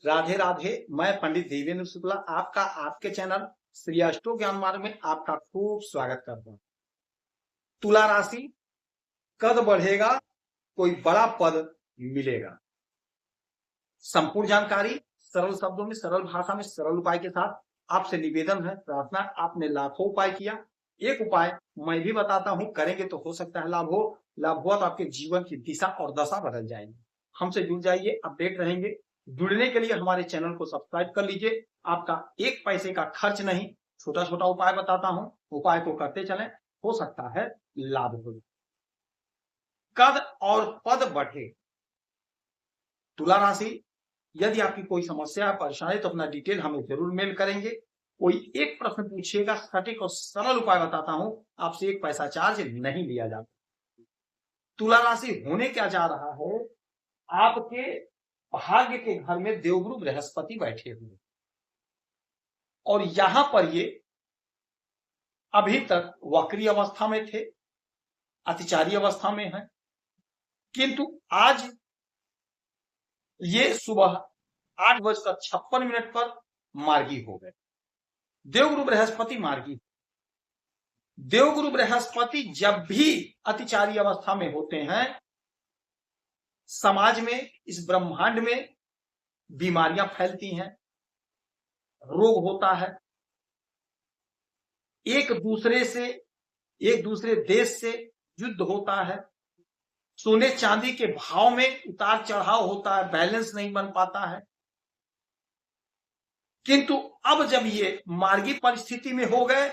राधे राधे। मैं पंडित देवेंद्र शुक्ला आपका आपके चैनल श्री अष्टो ज्ञान मार्ग में आपका खूब स्वागत करता हूं। तुला राशि, कद बढ़ेगा, कोई बड़ा पद मिलेगा। संपूर्ण जानकारी सरल शब्दों में, सरल भाषा में, सरल उपाय के साथ आपसे निवेदन है, प्रार्थना। आपने लाखों उपाय किया, एक उपाय मैं भी बताता हूं, करेंगे तो हो सकता है लाभ हो। लाभ हुआ तो आपके जीवन की दिशा और दशा बदल जाएगी। हमसे जुड़ जाइए, अपडेट रहेंगे। जुड़ने के लिए हमारे चैनल को सब्सक्राइब कर लीजिए। आपका एक पैसे का खर्च नहीं, छोटा छोटा उपाय बताता हूं, उपाय को करते चलें, हो सकता है लाभ हो। कद और पद बढ़े। तुला राशि, यदि आपकी कोई समस्या है, परेशानी, तो अपना डिटेल हमें जरूर मेल करेंगे। कोई एक प्रश्न पूछिएगा, सटीक और सरल उपाय बताता हूं, आपसे एक पैसा चार्ज नहीं लिया जाता। तुला राशि होने क्या जा रहा है, आपके भाग्य के घर में देवगुरु बृहस्पति बैठे हुए और यहां पर ये अभी तक वक्री अवस्था में थे, अतिचारी अवस्था में है, किंतु आज ये सुबह 8:56 पर मार्गी हो गए। देवगुरु बृहस्पति मार्गी। देवगुरु बृहस्पति जब भी अतिचारी अवस्था में होते हैं, समाज में, इस ब्रह्मांड में बीमारियां फैलती हैं, रोग होता है, एक दूसरे देश से युद्ध होता है, सोने चांदी के भाव में उतार चढ़ाव होता है, बैलेंस नहीं बन पाता है। किंतु अब जब ये मार्गी परिस्थिति में हो गए,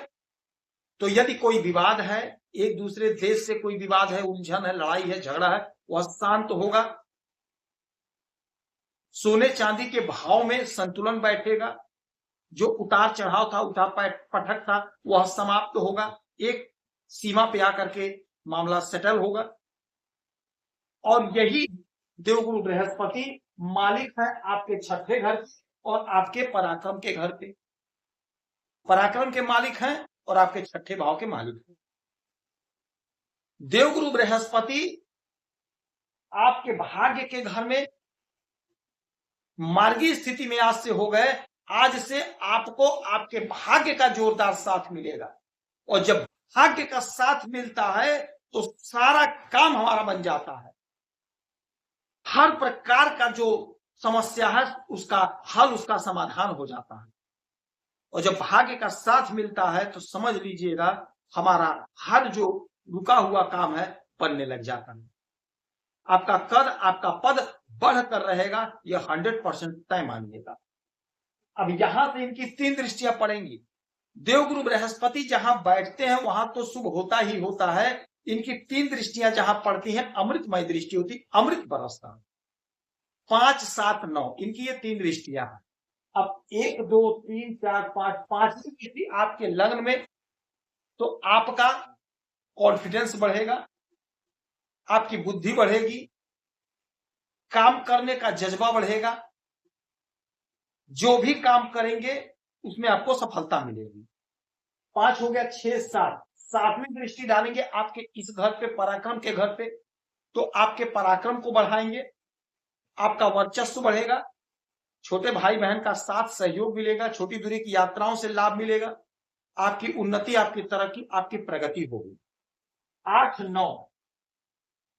तो यदि कोई विवाद है, एक दूसरे देश से कोई विवाद है, उलझन है, लड़ाई है, झगड़ा है, वह शांत होगा। सोने चांदी के भाव में संतुलन बैठेगा। जो उतार चढ़ाव था, उतार पटक था, वह समाप्त होगा। एक सीमा पे आकर के मामला सेटल होगा। और यही देवगुरु बृहस्पति मालिक है आपके छठे घर और आपके पराक्रम के घर पे। पराक्रम के मालिक हैं और आपके छठे भाव के मालिक हैं। देवगुरु बृहस्पति आपके भाग्य के घर में मार्गी स्थिति में आज से हो गए। आज से आपको आपके भाग्य का जोरदार साथ मिलेगा, और जब भाग्य का साथ मिलता है तो सारा काम हमारा बन जाता है। हर प्रकार का जो समस्या है उसका हल, उसका समाधान हो जाता है। और जब भाग्य का साथ मिलता है तो समझ लीजिएगा हमारा हर जो रुका हुआ काम है बनने लग जाता है। आपका कद, आपका पद बढ़कर रहेगा, यह 100% तय मानिएगा। अब यहां से इनकी 3 दृष्टियां पड़ेंगी। देवगुरु बृहस्पति जहां बैठते हैं वहां तो शुभ होता ही होता है। इनकी 3 दृष्टियां जहां पड़ती हैं, अमृतमय दृष्टि होती, अमृत बरसता। 5, 7, 9 इनकी ये 3 दृष्टियां हैं। अब 1, 2, 3, 4, 5, 5वीं दृष्टि आपके लग्न में, तो आपका कॉन्फिडेंस बढ़ेगा, आपकी बुद्धि बढ़ेगी, काम करने का जज्बा बढ़ेगा, जो भी काम करेंगे उसमें आपको सफलता मिलेगी। 5 हो गया, 6, 7। 7वीं दृष्टि डालेंगे आपके इस घर पे, पराक्रम के घर पे, तो आपके पराक्रम को बढ़ाएंगे, आपका वर्चस्व बढ़ेगा, छोटे भाई बहन का साथ सहयोग मिलेगा, छोटी दूरी की यात्राओं से लाभ मिलेगा, आपकी उन्नति, आपकी तरक्की, आपकी प्रगति होगी। 8, 9,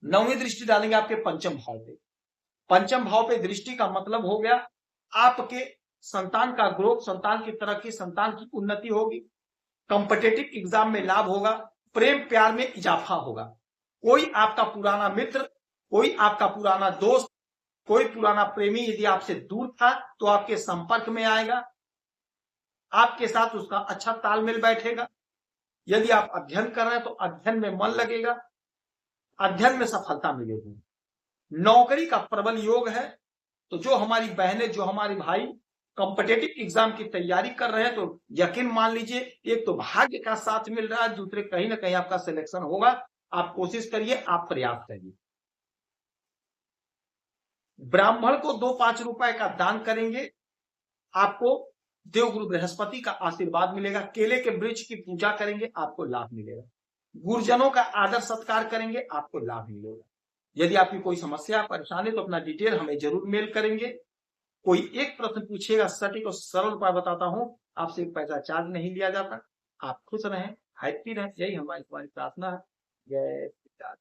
9वीं दृष्टि डालेंगे आपके पंचम भाव पे। पंचम भाव पे दृष्टि का मतलब हो गया आपके संतान का ग्रोथ, संतान की तरक्की, संतान की उन्नति होगी, कॉम्पिटिटिव एग्जाम में लाभ होगा, प्रेम प्यार में इजाफा होगा। कोई आपका पुराना मित्र, कोई आपका पुराना दोस्त, कोई पुराना प्रेमी यदि आपसे दूर था तो आपके संपर्क में आएगा, आपके साथ उसका अच्छा तालमेल बैठेगा। यदि आप अध्ययन कर रहे हैं तो अध्ययन में मन लगेगा, अध्ययन में सफलता मिलेगी। नौकरी का प्रबल योग है, तो जो हमारी बहनें, जो हमारे भाई कॉम्पिटिटिव एग्जाम की तैयारी कर रहे हैं, तो यकीन मान लीजिए, एक तो भाग्य का साथ मिल रहा है, दूसरे कहीं ना कहीं आपका सिलेक्शन होगा। आप कोशिश करिए, आप प्रयास करिए। ब्राह्मण को 2-5 रुपए का दान करेंगे, आपको देवगुरु बृहस्पति का आशीर्वाद मिलेगा। केले के वृक्ष की पूजा करेंगे, आपको लाभ मिलेगा। गुरुजनों का आदर सत्कार करेंगे, आपको लाभ मिलेगा। यदि आपकी कोई समस्या, परेशानी, तो अपना डिटेल हमें जरूर मेल करेंगे। कोई एक प्रश्न पूछेगा, सटीक और सरल उपाय बताता हूँ, आपसे एक पैसा चार्ज नहीं लिया जाता। आप खुश रहें, हैप्पी रहें, यही हमारी प्रार्थना है। जय श्री राम।